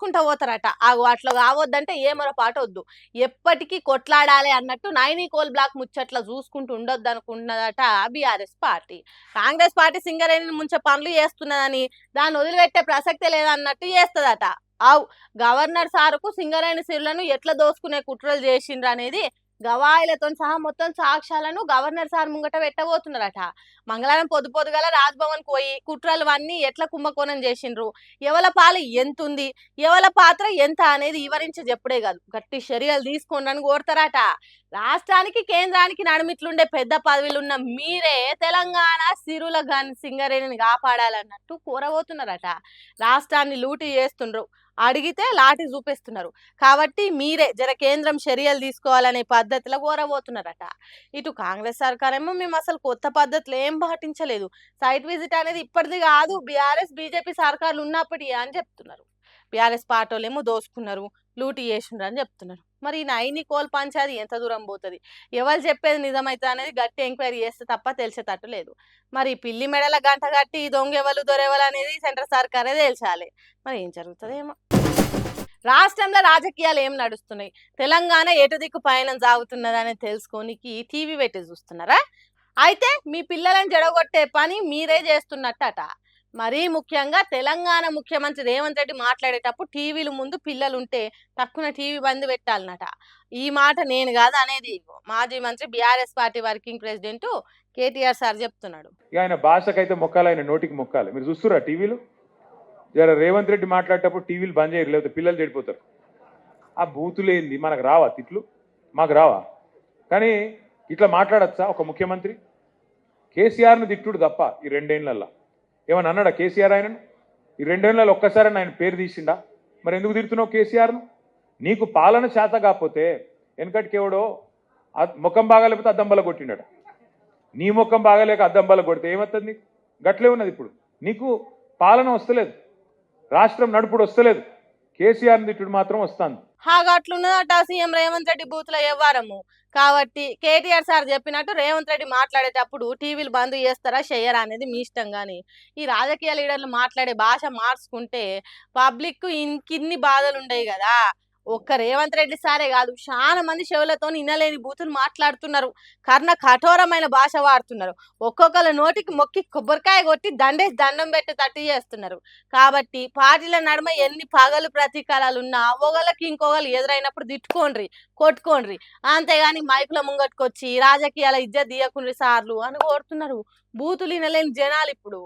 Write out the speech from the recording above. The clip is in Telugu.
చేసుకుంటా పోతారట. అట్లా కావద్దంటే ఏమరో పాట వద్దు, ఎప్పటికీ కొట్లాడాలి అన్నట్టు నైని కోల్ బ్లాక్ ముచ్చట్ల చూసుకుంటూ ఉండొద్దు అనుకుంటున్నదట బీఆర్ఎస్ పార్టీ. కాంగ్రెస్ పార్టీ సింగరేణిని ముంచే పనులు చేస్తున్నదని, దాన్ని వదిలిపెట్టే ప్రసక్తే లేదన్నట్టు చేస్తదట. గవర్నర్ సారుకు సింగరేణి సిరులను ఎట్లా దోసుకునే కుట్రలు చేసిండ్రు అనేది గవాయిలతో సహా మొత్తం సాక్ష్యాలను గవర్నర్ సార్ ముంగట పెట్టబోతున్నారట. మంగళవారం పొద్దుగల రాజ్భవన్ పోయి కుట్రలు అన్నీ ఎట్లా కుంభకోణం చేసిండ్రు, ఎవల పాలు ఎంతుంది, ఎవల పాత్ర ఎంత అనేది వివరించి చెప్పుడే కాదు, గట్టి చర్యలు తీసుకోండి అని కోరుతారట. రాష్ట్రానికి కేంద్రానికి నడుమిట్లుండే పెద్ద పదవులున్న మీరే తెలంగాణ సిరుల సింగరేణిని కాపాడాలన్నట్టు కోరబోతున్నారట. రాష్ట్రాన్ని లూటీ చేస్తుండ్రు, అడిగితే లాఠీ చూపిస్తున్నారు, కాబట్టి మీరే జర కేంద్రం చర్యలు తీసుకోవాలనే పద్ధతిలో కోరబోతున్నారట. ఇటు కాంగ్రెస్ సర్కారేమో మేము అసలు కొత్త పద్ధతులు ఏం పాటించలేదు, సైట్ విజిట్ అనేది ఇప్పటిది కాదు, బీఆర్ఎస్ బీజేపీ సర్కార్లు ఉన్నప్పటి అని చెప్తున్నారు. బీఆర్ఎస్ పార్టీలేమో దోసుకున్నారు, లూటీ చేసిండ్రు అని చెప్తున్నారు. మరి నైని కోల్ పంచాది ఎంత దూరం పోతుంది, ఎవరు చెప్పేది నిజమైతే అనేది గట్టి ఎంక్వైరీ చేస్తే తప్ప తెలిసేటట్టు లేదు. మరి పిల్లి మెడల గంట కట్టి దొంగెవలు దొరెవలు అనేది సెంట్రల్ సర్కారే తేల్చాలి. మరి ఏం జరుగుతుందేమో. రాష్ట్రంలో రాజకీయాలు ఏం నడుస్తున్నాయి, తెలంగాణ ఎటు దిక్కు పయనం సాగుతున్నదని తెలుసుకోనికి టీవీ పెట్టి చూస్తున్నారా? అయితే మీ పిల్లలను జడగొట్టే పని మీరే చేస్తున్నట్టట. మరీ ముఖ్యంగా తెలంగాణ ముఖ్యమంత్రి రేవంత్ రెడ్డి మాట్లాడేటప్పుడు టీవీల ముందు పిల్లలుంటే తక్కువ టీవీ బంద్ పెట్టాలన్నట. ఈ మాట నేను కాదు అనేది, మాజీ మంత్రి BRS party working president KTR sir చెప్తున్నాడు. ఆయన భాషకైతే మొక్కాలి, ఆయన నోటికి మొక్కాలి. మీరు చూస్తురా టీవీలు? జర రేవంత్ రెడ్డి మాట్లాడేటప్పుడు టీవీలు బంద్ చేయరు, లేకపోతే పిల్లలు చెడిపోతారు. ఆ బూతులేంది మనకు రావా తిట్లు? మాకు రావా? కానీ ఇట్లా మాట్లాడచ్చా ఒక ముఖ్యమంత్రి? కేసీఆర్ను తిట్టుడు తప్ప ఈ రెండేళ్లలో ఏమన్నా అన్నాడా కేసీఆర్ ఆయనను? ఈ రెండేళ్లలో ఒక్కసారి ఆయన పేరు తీసిండా? మరి ఎందుకు తిడుతున్నావు కేసీఆర్ను? నీకు పాలన చేత కాకపోతే వెనకటికేవడో ముఖం బాగాలేకపోతే అద్దంబల కొట్టిండట, నీ ముఖం బాగాలేక అద్దంబల కొడితే ఏమవుతుంది? నీకు గట్లే ఉన్నది. ఇప్పుడు నీకు పాలన వస్తలేదు, రాష్ట్రం నడుపుడు వస్తలేదు, కేసీఆర్ తిట్టుడు మాత్రం వస్తాను. అట్లున్నదట సీఎం రేవంత్ రెడ్డి బూత్ల వ్యవహారము. కాబట్టి కేటీఆర్ సార్ చెప్పినట్టు రేవంత్ రెడ్డి మాట్లాడేటప్పుడు టీవీలు బంద్ చేస్తారా చెయ్యరా అనేది మీ ఇష్టం. కానీ ఈ రాజకీయ లీడర్లు మాట్లాడే భాష మార్చుకుంటే పబ్లిక్ ఇంకిన్ని బాధలు ఉండవు కదా. ఒక్క రేవంత్ రెడ్డి సారే కాదు, చాలా మంది చెవులతో వినలేని బూతులు మాట్లాడుతున్నారు, కర్ణ కఠోరమైన భాష వాడుతున్నారు, ఒక్కొక్కరు నోటికి మొక్కి కొబ్బరికాయ కొట్టి దండేసి దండం పెట్టి తట్టి చేస్తున్నారు. కాబట్టి పార్టీల నడుమ ఎన్ని పగలు ప్రతీకారాలు ఉన్నా ఒకళ్ళకి ఇంకొకరు ఎదురైనప్పుడు తిట్టుకోండ్రి, కొట్టుకోండ్రి, అంతేగాని మైకుల ముంగట్టుకొచ్చి రాజకీయాల ఇజ్జత్ తీయకుండ్రి సార్లు అని కోరుతున్నారు బూతులు వినలేని జనాలు ఇప్పుడు.